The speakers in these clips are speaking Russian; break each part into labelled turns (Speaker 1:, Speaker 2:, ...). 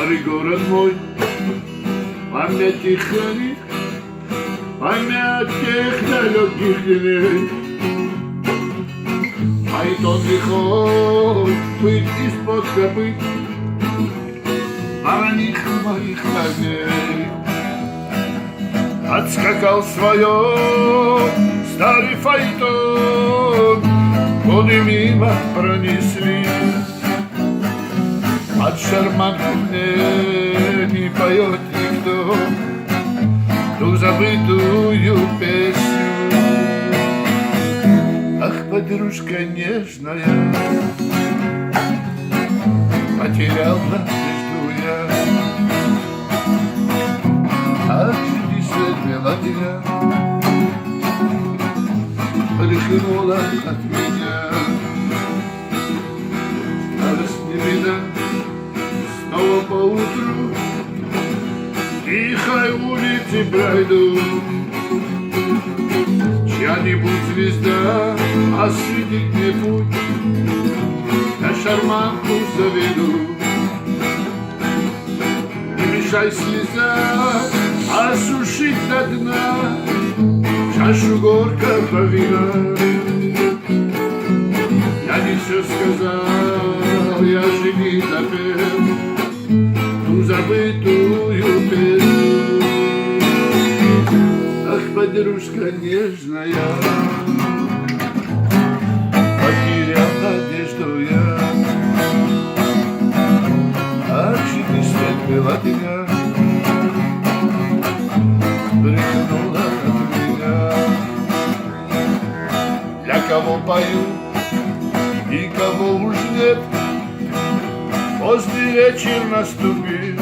Speaker 1: Старый город мой, память их хранит, память тех далеких дней. А и тот лихой пыль из-под копыт вороних моих коней. Отскакал свое старый фаэтон, годы мимо пронеслись. От шарманку мне не поет никто ту забытую песню. Ах, подружка нежная, потерял надежду я. Ах, жди свет мелодия, прихнула от меня. Старость не видно, снова поутру тихой улице пройду. Чья-нибудь звезда осветит мне путь, на шарманку заведу. Не мешай слеза осушить до дна чашу горького вина. Я не все сказал, я же не допел ту забытую песню. Ах, подружка нежная, потерял надежду я. Ах, жди свет мелодия, прихнула от меня. Для кого пою и кого уж нет, поздний вечер наступил.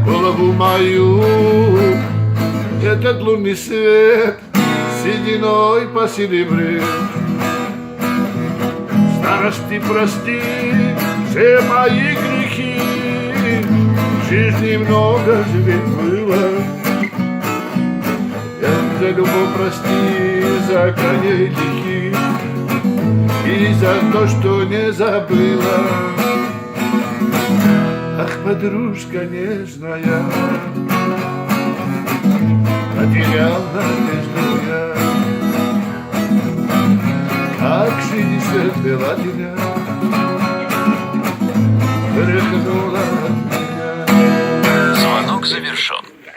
Speaker 1: Голову мою этот лунный свет сединой посеребрил. Старости прости все мои грехи, в жизни много же ведь было. За любовь прости, за коней лихих и за то, что не забыла. Ах, подружка нежная, потерял надежду я. Как же не свет мелодия,